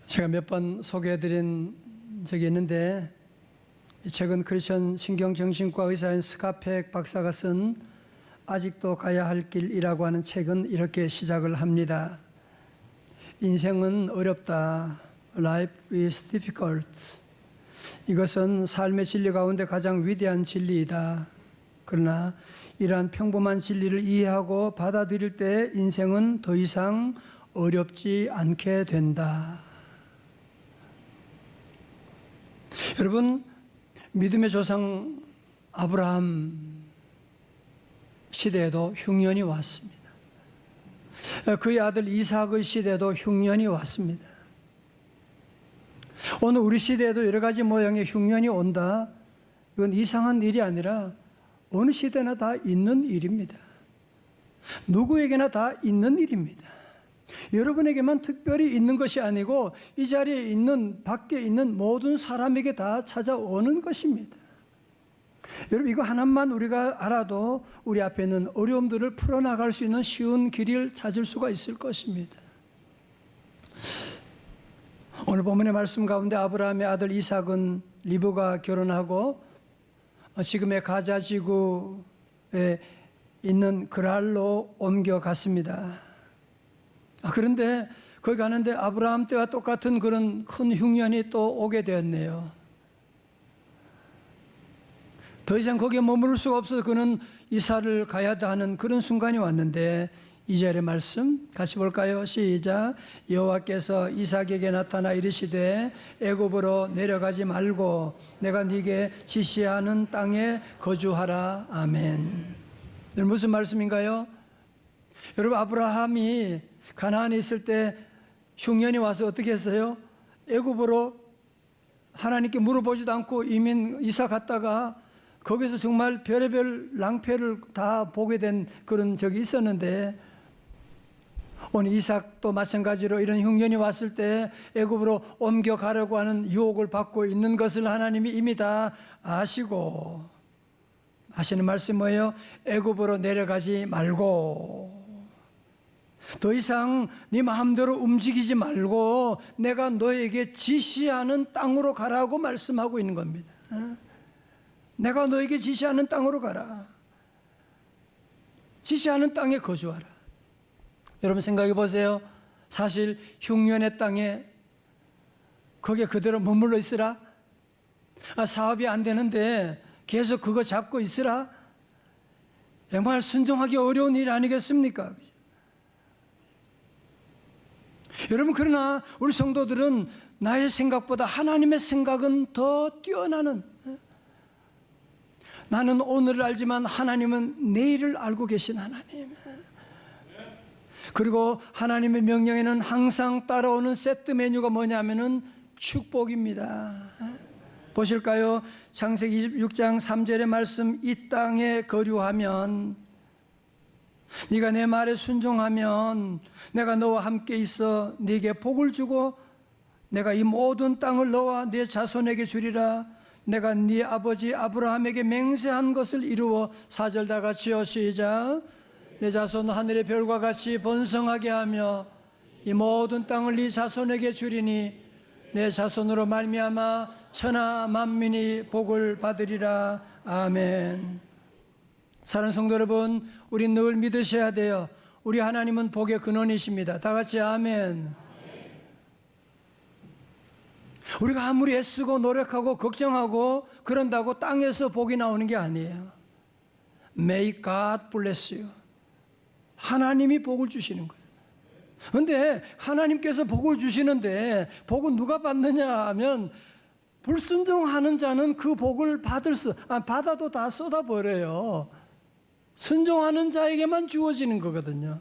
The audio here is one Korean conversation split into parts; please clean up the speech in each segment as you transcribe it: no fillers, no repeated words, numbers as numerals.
제가 몇 번 소개해드린 적이 있는데, 최근 크리스천 신경정신과 의사인 스카펙 박사가 쓴 아직도 가야 할 길이라고 하는 책은 이렇게 시작을 합니다. 인생은 어렵다. Life is difficult. 이것은 삶의 진리 가운데 가장 위대한 진리이다. 그러나 이러한 평범한 진리를 이해하고 받아들일 때 인생은 더 이상 어렵지 않게 된다. 여러분, 믿음의 조상 아브라함 시대에도 흉년이 왔습니다. 그의 아들 이삭의 시대에도 흉년이 왔습니다. 오늘 우리 시대에도 여러 가지 모양의 흉년이 온다. 이건 이상한 일이 아니라 어느 시대나 다 있는 일입니다. 누구에게나 다 있는 일입니다. 여러분에게만 특별히 있는 것이 아니고 이 자리에 있는, 밖에 있는 모든 사람에게 다 찾아오는 것입니다. 여러분, 이거 하나만 우리가 알아도 우리 앞에 있는 어려움들을 풀어나갈 수 있는 쉬운 길을 찾을 수가 있을 것입니다. 오늘 본문의 말씀 가운데 아브라함의 아들 이삭은 리브가 결혼하고 지금의 가자 지구에 있는 그랄로 옮겨갔습니다. 그런데 거기 가는데 아브라함 때와 똑같은 그런 큰 흉년이 또 오게 되었네요. 더 이상 거기에 머무를 수가 없어서 그는 이사를 가야 하는 그런 순간이 왔는데 2절의 말씀 같이 볼까요? 시작. 여호와께서 이삭에게 나타나 이르시되 애굽으로 내려가지 말고 내가 네게 지시하는 땅에 거주하라. 아멘. 무슨 말씀인가요? 여러분, 아브라함이 가나안에 있을 때 흉년이 와서 어떻게 했어요? 애굽으로 하나님께 물어보지도 않고 이민 이사 갔다가 거기서 정말 별의별 낭패를 다 보게 된 그런 적이 있었는데, 오늘 이삭도 마찬가지로 이런 흉년이 왔을 때 애굽으로 옮겨가려고 하는 유혹을 받고 있는 것을 하나님이 이미 다 아시고 하시는 말씀이 뭐예요? 애굽으로 내려가지 말고 더 이상 네 마음대로 움직이지 말고 내가 너에게 지시하는 땅으로 가라고 말씀하고 있는 겁니다. 내가 너에게 지시하는 땅으로 가라. 지시하는 땅에 거주하라. 여러분 생각해 보세요. 사실 흉년의 땅에 거기에 그대로 머물러 있으라? 사업이 안 되는데 계속 그거 잡고 있으라? 정말 순종하기 어려운 일 아니겠습니까? 여러분, 그러나 우리 성도들은 나의 생각보다 하나님의 생각은 더 뛰어나는, 나는 오늘을 알지만 하나님은 내일을 알고 계신 하나님, 그리고 하나님의 명령에는 항상 따라오는 세트 메뉴가 뭐냐면은 축복입니다. 보실까요? 창세기 26장 3절의 말씀, 이 땅에 거류하면, 네가 내 말에 순종하면 내가 너와 함께 있어 네게 복을 주고 내가 이 모든 땅을 너와 네 자손에게 주리라. 내가 네 아버지 아브라함에게 맹세한 것을 이루어 4절 다 같이요. 시작. 내 자손 하늘의 별과 같이 번성하게 하며 이 모든 땅을 네 자손에게 주리니 내 자손으로 말미암아 천하 만민이 복을 받으리라. 아멘. 사랑하는 성도 여러분, 우리 늘 믿으셔야 돼요. 우리 하나님은 복의 근원이십니다. 다 같이 아멘. 우리가 아무리 애쓰고 노력하고 걱정하고 그런다고 땅에서 복이 나오는 게 아니에요. May God bless you. 하나님이 복을 주시는 거예요. 그런데 하나님께서 복을 주시는데 복은 누가 받느냐 하면, 불순종하는 자는 그 복을 받아도 다 쏟아버려요. 순종하는 자에게만 주어지는 거거든요.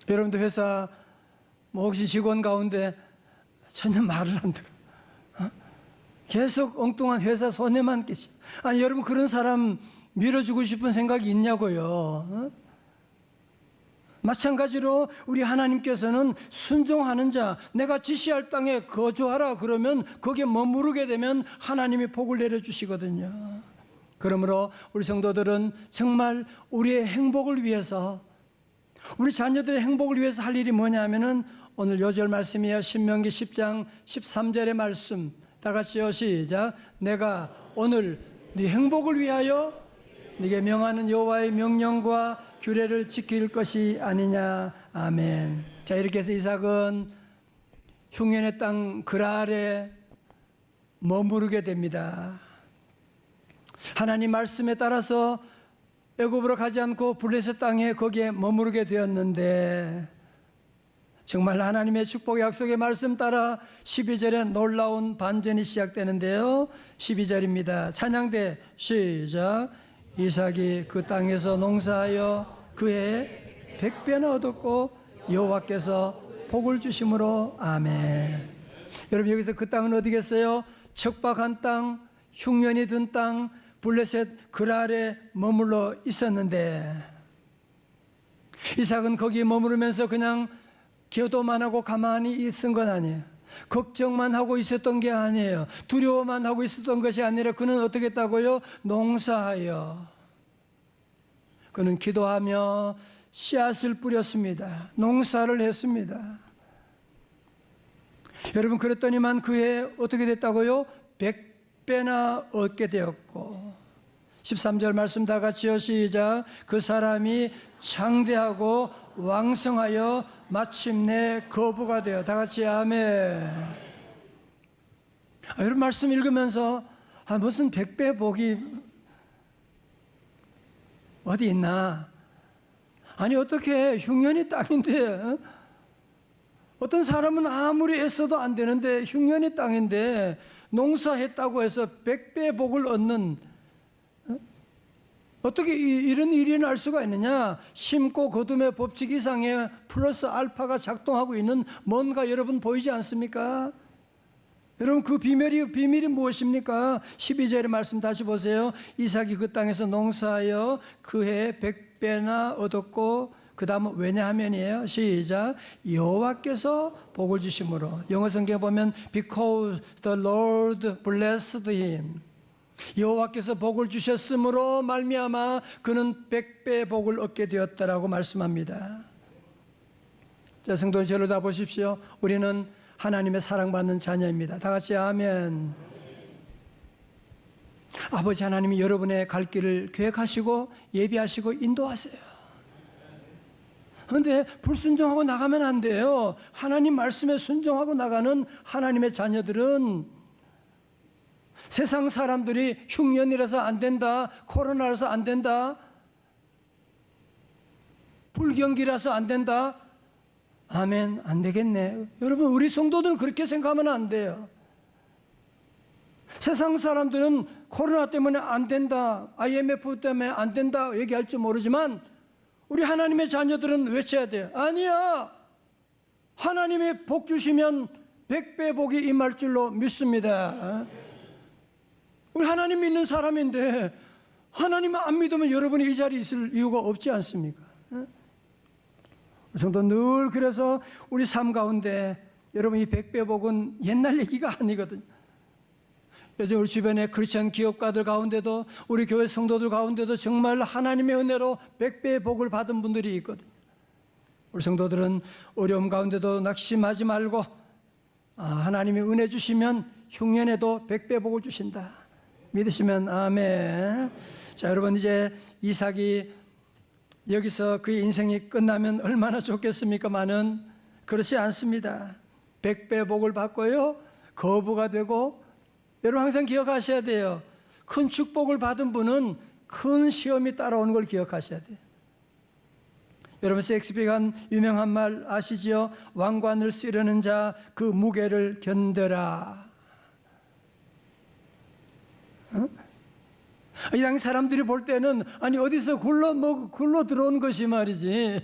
여러분들 회사 혹시 직원 가운데 전혀 말을 안 들어, 계속 엉뚱한 회사 손해만 끼치. 아니, 여러분 그런 사람 밀어주고 싶은 생각이 있냐고요. 마찬가지로 우리 하나님께서는 순종하는 자, 내가 지시할 땅에 거주하라 그러면 거기에 머무르게 되면 하나님이 복을 내려주시거든요. 그러므로 우리 성도들은 정말 우리의 행복을 위해서, 우리 자녀들의 행복을 위해서 할 일이 뭐냐면은 오늘 요절 말씀이에요. 신명기 10장 13절의 말씀. 다 같이요. 시작. 내가 오늘 네 행복을 위하여 네게 명하는 여호와의 명령과 규례를 지킬 것이 아니냐. 아멘. 자, 이렇게 해서 이삭은 흉년의 땅 그랄에 머무르게 됩니다. 하나님 말씀에 따라서 애굽으로 가지 않고 블레셋 땅에 거기에 머무르게 되었는데, 정말 하나님의 축복 약속의 말씀 따라 12절에 놀라운 반전이 시작되는데요. 12절입니다. 찬양대 시작. 이삭이 그 땅에서 농사하여 그 해에 100배나 얻었고 여호와께서 복을 주심으로. 아멘. 여러분, 여기서 그 땅은 어디겠어요? 척박한 땅, 흉년이 든 땅, 블레셋 그랄에 머물러 있었는데, 이삭은 거기에 머무르면서 그냥 기도만 하고 가만히 있은 건 아니에요. 걱정만 하고 있었던 게 아니에요. 두려워만 하고 있었던 것이 아니라 그는 어떻게 했다고요? 농사하여. 그는 기도하며 씨앗을 뿌렸습니다. 농사를 했습니다. 여러분, 그랬더니만 그해 어떻게 됐다고요? 100배나 얻게 되었고, 13절 말씀 다 같이요. 시작. 그 사람이 창대하고 왕성하여 마침내 거부가 되어. 다 같이 아멘. 여러분, 말씀 읽으면서 무슨 100배 복이 어디 있나? 아니, 어떻게 흉년이 땅인데, 어떤 사람은 아무리 애써도 안 되는데, 흉년이 땅인데 농사했다고 해서 100배 복을 얻는, 어떻게 이런 일이 날 수가 있느냐? 심고 거둠의 법칙 이상의 플러스 알파가 작동하고 있는 뭔가 여러분 보이지 않습니까? 여러분, 그 비밀이 무엇입니까? 12절의 말씀 다시 보세요. 이삭이 그 땅에서 농사하여 그 해에 100배나 얻었고, 그 다음은 왜냐하면이에요. 시작. 여호와께서 복을 주심으로. 영어 성경에 보면 because the Lord blessed him. 여호와께서 복을 주셨으므로 말미암아 그는 100배 복을 얻게 되었다라고 말씀합니다. 자, 성도님, 저를 다 보십시오. 우리는 하나님의 사랑받는 자녀입니다. 다 같이 아멘. 아버지 하나님이 여러분의 갈 길을 계획하시고 예비하시고 인도하세요. 그런데 불순종하고 나가면 안 돼요. 하나님 말씀에 순종하고 나가는 하나님의 자녀들은 세상 사람들이 흉년이라서 안 된다, 코로나라서 안 된다, 불경기라서 안 된다, 아멘, 안 되겠네. 여러분, 우리 성도들은 그렇게 생각하면 안 돼요. 세상 사람들은 코로나 때문에 안 된다, IMF 때문에 안 된다 얘기할 줄 모르지만, 우리 하나님의 자녀들은 외쳐야 돼요. 아니야, 하나님이 복 주시면 100배 복이 임할 줄로 믿습니다. 우리 하나님 믿는 사람인데 하나님 안 믿으면 여러분이 이 자리에 있을 이유가 없지 않습니까? 성도 늘 그래서 우리 삶 가운데 여러분, 이 100배 복은 옛날 얘기가 아니거든요. 요즘 우리 주변에 크리스천 기업가들 가운데도, 우리 교회 성도들 가운데도 정말 하나님의 은혜로 100배의 복을 받은 분들이 있거든요. 우리 성도들은 어려움 가운데도 낙심하지 말고, 하나님이 은혜 주시면 흉년에도 100배 복을 주신다 믿으시면 아멘. 자, 여러분, 이제 이삭이 여기서 그의 인생이 끝나면 얼마나 좋겠습니까마는 그렇지 않습니다. 100배 복을 받고요, 거부가 되고. 여러분, 항상 기억하셔야 돼요. 큰 축복을 받은 분은 큰 시험이 따라오는 걸 기억하셔야 돼요. 여러분, 셰익스피어가 한 유명한 말 아시지요? 왕관을 쓰려는 자 그 무게를 견뎌라. 이 당 사람들이 볼 때는 아니 어디서 굴러 들어온 것이 말이지,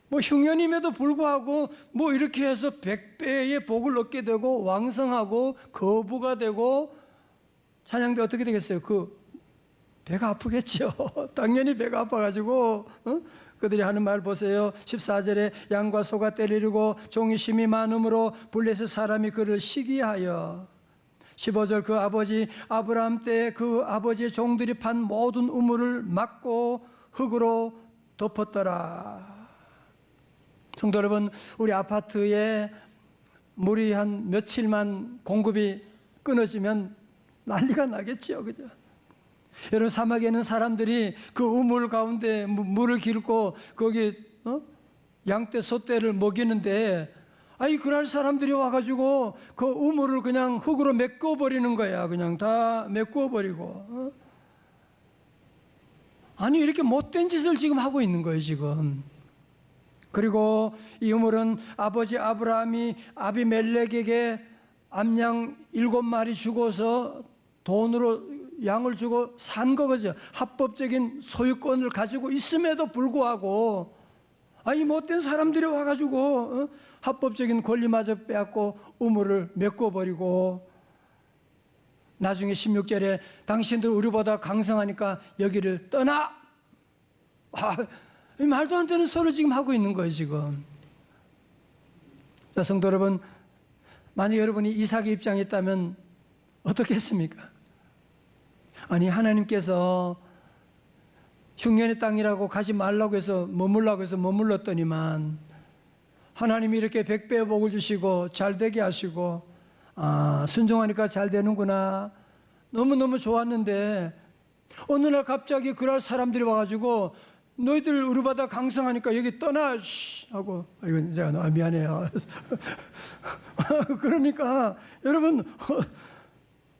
뭐 흉년임에도 불구하고 뭐 이렇게 해서 100배의 복을 얻게 되고 왕성하고 거부가 되고. 찬양대 어떻게 되겠어요? 그 배가 아프겠죠. 당연히 배가 아파가지고 그들이 하는 말 보세요. 14절에 양과 소가 때리고 종이 심이 많음으로 블레셋 사람이 그를 시기하여. 15절 그 아버지 아브라함 때 그 아버지의 종들이 판 모든 우물을 막고 흙으로 덮었더라. 성도 여러분, 우리 아파트에 물이 한 며칠만 공급이 끊어지면 난리가 나겠죠, 그죠? 여러분, 사막에 있는 사람들이 그 우물 가운데 물을 길고 거기 양떼 소떼를 먹이는데, 아니 그럴 사람들이 와가지고 그 우물을 그냥 흙으로 메꿔 버리는 거야. 그냥 다 메꿔 버리고. 아니 이렇게 못된 짓을 지금 하고 있는 거예요, 지금. 그리고 이 우물은 아버지 아브라함이 아비멜렉에게 암양 7마리 주고서 돈으로 양을 주고 산 거죠. 합법적인 소유권을 가지고 있음에도 불구하고, 아니 못된 사람들이 와가지고 합법적인 권리마저 빼앗고 우물을 메꿔버리고, 나중에 16절에 당신들 우리보다 강성하니까 여기를 떠나. 이 말도 안 되는 소리를 지금 하고 있는 거예요, 지금. 자, 성도 여러분, 만약 여러분이 이삭의 입장에 있다면 어떻게 했습니까? 아니 하나님께서 흉년의 땅이라고 가지 말라고 해서 머물라고 해서 머물렀더니만, 하나님이 이렇게 100배의 복을 주시고 잘 되게 하시고, 순종하니까 잘 되는구나, 너무너무 좋았는데 어느 날 갑자기 그럴 사람들이 와가지고 너희들 우리보다 강성하니까 여기 떠나 하고, 이건 제가 미안해요. 그러니까 여러분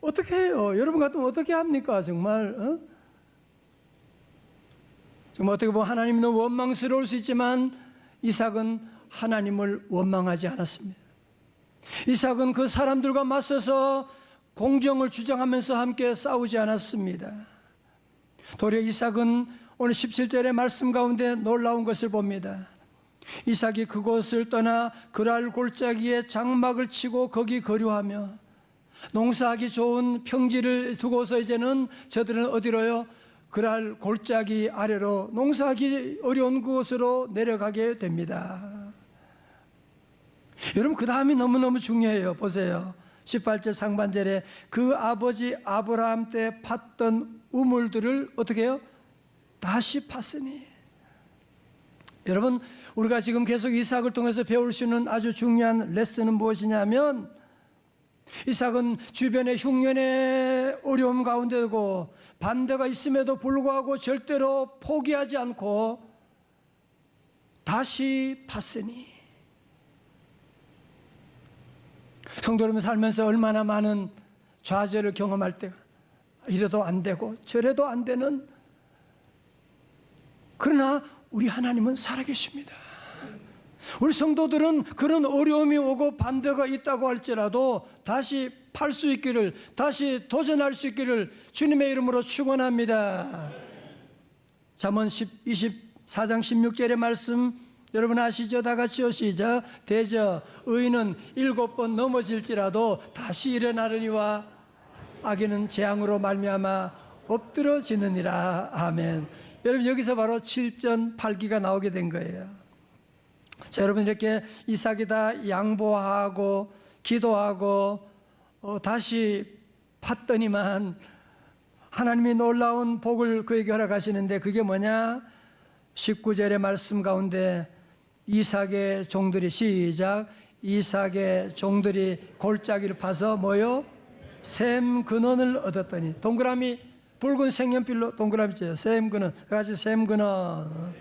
어떻게 해요? 여러분 같으면 어떻게 합니까? 정말 정말 어떻게 보면 하나님이 너무 원망스러울 수 있지만 이삭은 하나님을 원망하지 않았습니다. 이삭은 그 사람들과 맞서서 공정을 주장하면서 함께 싸우지 않았습니다. 도리어 이삭은 오늘 17절의 말씀 가운데 놀라운 것을 봅니다. 이삭이 그곳을 떠나 그랄 골짜기에 장막을 치고 거기 거류하며, 농사하기 좋은 평지를 두고서 이제는 저들은 어디로요? 그랄 골짜기 아래로, 농사하기 어려운 그곳으로 내려가게 됩니다. 여러분, 그 다음이 너무너무 중요해요. 보세요. 18절 상반절에 그 아버지 아브라함 때 팠던 우물들을 어떻게 해요? 다시 팠으니. 여러분, 우리가 지금 계속 이삭을 통해서 배울 수 있는 아주 중요한 레슨은 무엇이냐면, 이삭은 주변의 흉년의 어려움 가운데고 반대가 있음에도 불구하고 절대로 포기하지 않고 다시 팠으니. 성도 여러분, 살면서 얼마나 많은 좌절을 경험할 때가, 이래도 안 되고 저래도 안 되는, 그러나 우리 하나님은 살아계십니다. 우리 성도들은 그런 어려움이 오고 반대가 있다고 할지라도 다시 팔 수 있기를, 다시 도전할 수 있기를 주님의 이름으로 축원합니다. 잠언 24장 16절의 말씀 여러분 아시죠? 다 같이요, 시작. 대저 의인은 7번 넘어질지라도 다시 일어나려니와 악인은 재앙으로 말미암아 엎드러지느니라. 아멘. 여러분, 여기서 바로 7전 8기가 나오게 된 거예요. 자, 여러분, 이렇게 이삭이 다 양보하고 기도하고 다시 팠더니만 하나님이 놀라운 복을 그에게 허락하시는데, 그게 뭐냐? 19절의 말씀 가운데 이삭의 종들이, 시작, 이삭의 종들이 골짜기를 파서 뭐요? 샘 근원을 얻었더니. 동그라미, 붉은 색연필로 동그라미죠. 샘 근원, 같이 샘 근원.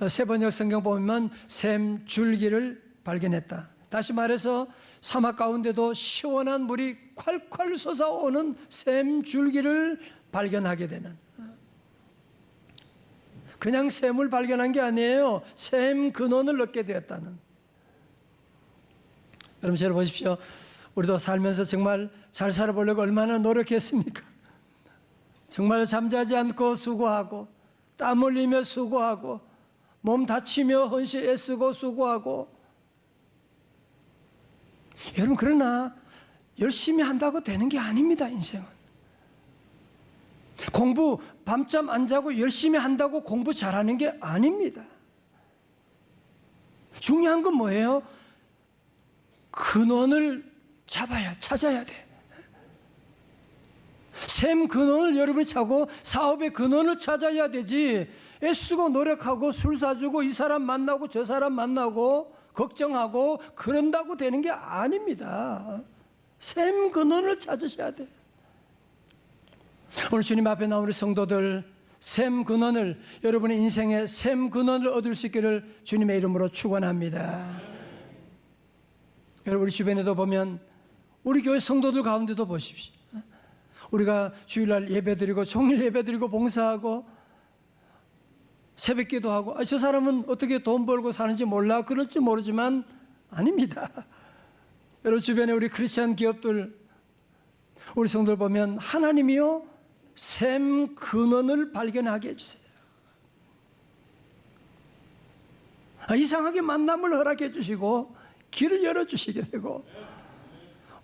세번역 성경 보면 샘 줄기를 발견했다. 다시 말해서 사막 가운데도 시원한 물이 콸콸 솟아오는 샘 줄기를 발견하게 되는, 그냥 샘을 발견한 게 아니에요. 샘 근원을 얻게 되었다는. 여러분, 저를 보십시오. 우리도 살면서 정말 잘 살아보려고 얼마나 노력했습니까? 정말 잠자지 않고 수고하고, 땀 흘리며 수고하고, 몸 다치며 헌신 애쓰고 수고하고. 여러분, 그러나 열심히 한다고 되는 게 아닙니다, 인생은. 공부 밤잠 안 자고 열심히 한다고 공부 잘하는 게 아닙니다. 중요한 건 뭐예요? 근원을 찾아야 돼. 샘 근원을 여러분이 찾고 사업의 근원을 찾아야 되지. 애쓰고 노력하고 술 사주고 이 사람 만나고 저 사람 만나고 걱정하고 그런다고 되는 게 아닙니다. 샘 근원을 찾으셔야 돼요. 오늘 주님 앞에 나온 우리 성도들, 샘 근원을, 여러분의 인생의 샘 근원을 얻을 수 있기를 주님의 이름으로 축원합니다. 여러분, 우리 주변에도 보면 우리 교회 성도들 가운데도 보십시오. 우리가 주일날 예배드리고 종일 예배드리고 봉사하고 새벽기도 하고, 저 사람은 어떻게 돈 벌고 사는지 몰라, 그럴지 모르지만 아닙니다. 여러분, 주변에 우리 크리스찬 기업들, 우리 성도들 보면 하나님이요 샘 근원을 발견하게 해주세요. 이상하게 만남을 허락해 주시고 길을 열어주시게 되고,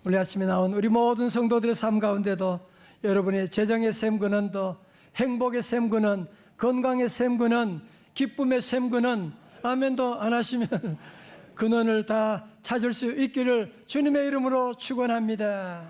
오늘 아침에 나온 우리 모든 성도들의 삶 가운데도 여러분의 재정의 샘 근원도, 행복의 샘 근원, 건강의 샘 근원, 기쁨의 샘 근원, 아멘도 안 하시면 근원을 다 찾을 수 있기를 주님의 이름으로 축원합니다.